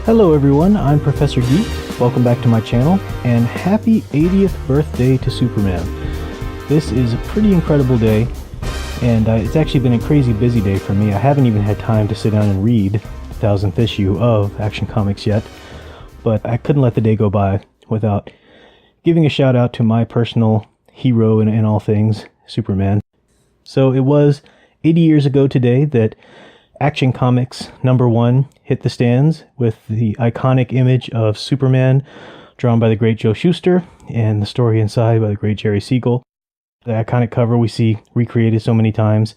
Hello everyone, I'm Professor Geek. Welcome back to my channel, and happy 80th birthday to Superman. This is a pretty incredible day, and it's actually been a crazy busy day for me. I haven't even had time to sit down and read the 1000th issue of Action Comics yet, but I couldn't let the day go by without giving a shout out to my personal hero in all things, Superman. So it was 80 years ago today that Action Comics #1 hit the stands with the iconic image of Superman drawn by the great Joe Shuster and the story inside by the great Jerry Siegel. The iconic cover we see recreated so many times,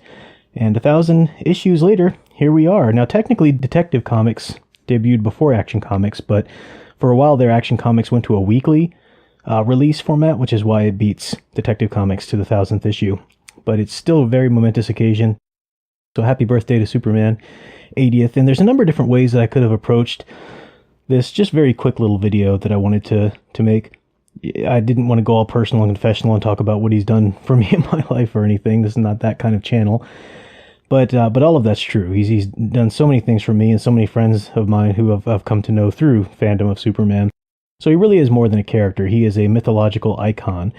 and 1,000 issues later, here we are. Now technically Detective Comics debuted before Action Comics, but for a while there Action Comics went to a weekly release format, which is why it beats Detective Comics to the 1000th issue. But it's still a very momentous occasion. So happy birthday to Superman, 80th. And there's a number of different ways that I could have approached this just very quick little video that I wanted to make. I didn't want to go all personal and confessional and talk about what he's done for me in my life or anything. This is not that kind of channel. But all of that's true. He's done so many things for me and so many friends of mine who I've come to know through fandom of Superman. So he really is more than a character. He is a mythological icon,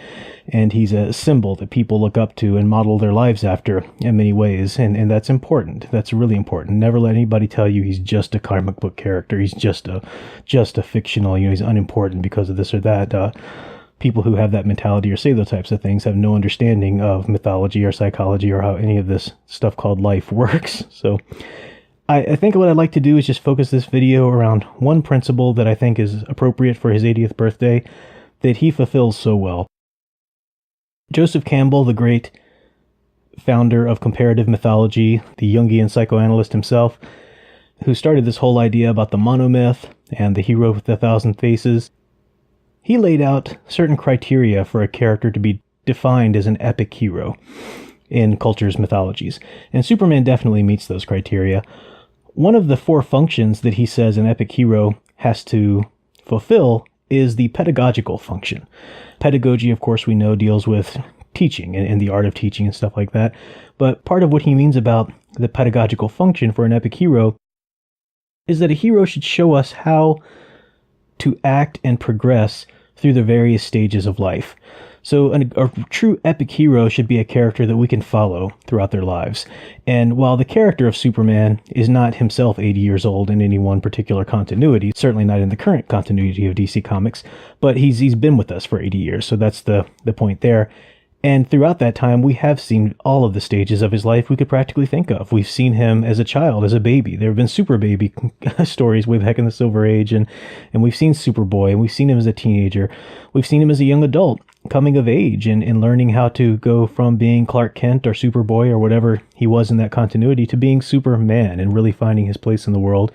and he's a symbol that people look up to and model their lives after in many ways, and that's important. That's really important. Never let anybody tell you he's just a comic book character. He's just a fictional, he's unimportant because of this or that. People who have that mentality or say those types of things have no understanding of mythology or psychology or how any of this stuff called life works. So I think what I'd like to do is just focus this video around one principle that I think is appropriate for his 80th birthday that he fulfills so well. Joseph Campbell, the great founder of comparative mythology, the Jungian psychoanalyst himself, who started this whole idea about the monomyth and the hero with 1,000 faces, he laid out certain criteria for a character to be defined as an epic hero in culture's mythologies. And Superman definitely meets those criteria. One of the 4 functions that he says an epic hero has to fulfill is the pedagogical function. Pedagogy, of course, we know deals with teaching and the art of teaching and stuff like that. But part of what he means about the pedagogical function for an epic hero is that a hero should show us how to act and progress through the various stages of life. So a true epic hero should be a character that we can follow throughout their lives. And while the character of Superman is not himself 80 years old in any one particular continuity, certainly not in the current continuity of DC Comics, but he's been with us for 80 years, so that's the point there. And throughout that time, we have seen all of the stages of his life we could practically think of. We've seen him as a child, as a baby. There have been Super Baby stories way back in the Silver Age, and we've seen Superboy, and we've seen him as a teenager. We've seen him as a young adult, coming of age, and learning how to go from being Clark Kent or Superboy or whatever he was in that continuity to being Superman and really finding his place in the world.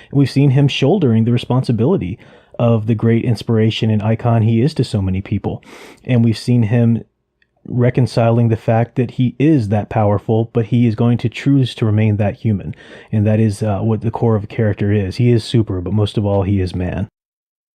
And we've seen him shouldering the responsibility of the great inspiration and icon he is to so many people. And we've seen him reconciling the fact that he is that powerful, but he is going to choose to remain that human. And that is what the core of a character is. He is super, but most of all, he is man.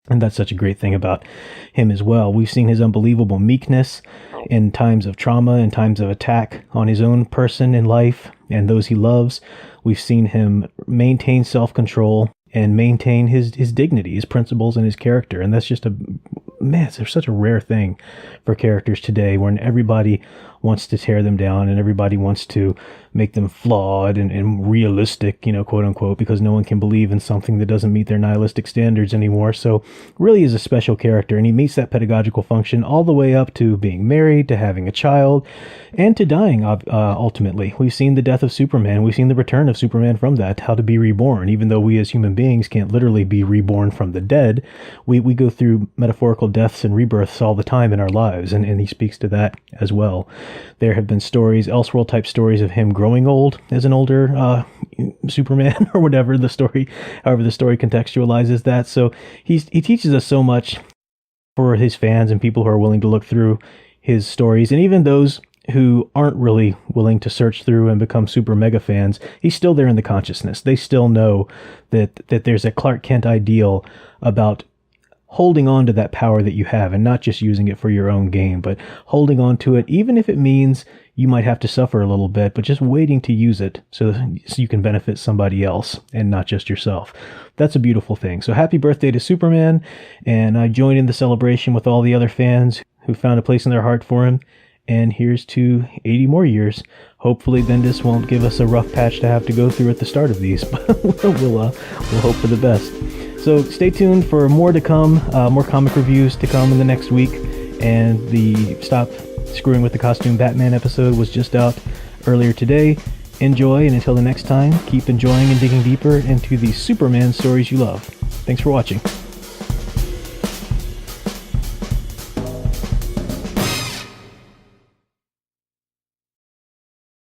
And that's such a great thing about him as well. We've seen his unbelievable meekness in times of trauma and times of attack on his own person in life and those he loves. We've seen him maintain self-control and maintain his dignity, his principles, and his character. And that's just it's such a rare thing for characters today, when everybody wants to tear them down and everybody wants to make them flawed and realistic, quote unquote, because no one can believe in something that doesn't meet their nihilistic standards anymore. So really is a special character, and he meets that pedagogical function all the way up to being married, to having a child, and to dying ultimately. We've seen the death of Superman. We've seen the return of Superman from that, how to be reborn. Even though we as human beings can't literally be reborn from the dead, we go through metaphorical deaths and rebirths all the time in our lives, and he speaks to that as well. There have been stories, Elseworld type stories, of him growing old as an older Superman or whatever the story, however the story contextualizes that. So he teaches us so much for his fans and people who are willing to look through his stories, and even those who aren't really willing to search through and become super mega fans. He's still there in the consciousness. They still know that there's a Clark Kent ideal about holding on to that power that you have and not just using it for your own gain, but holding on to it, even if it means you might have to suffer a little bit, but just waiting to use it so you can benefit somebody else and not just yourself. That's a beautiful thing. So happy birthday to Superman, and I joined in the celebration with all the other fans who found a place in their heart for him. And here's to 80 more years. Hopefully Bendis won't give us a rough patch to have to go through at the start of these, but we'll hope for the best. So stay tuned for more to come, more comic reviews to come in the next week. And the Stop Screwing with the Costume Batman episode was just out earlier today. Enjoy, and until the next time, keep enjoying and digging deeper into the Superman stories you love. Thanks for watching.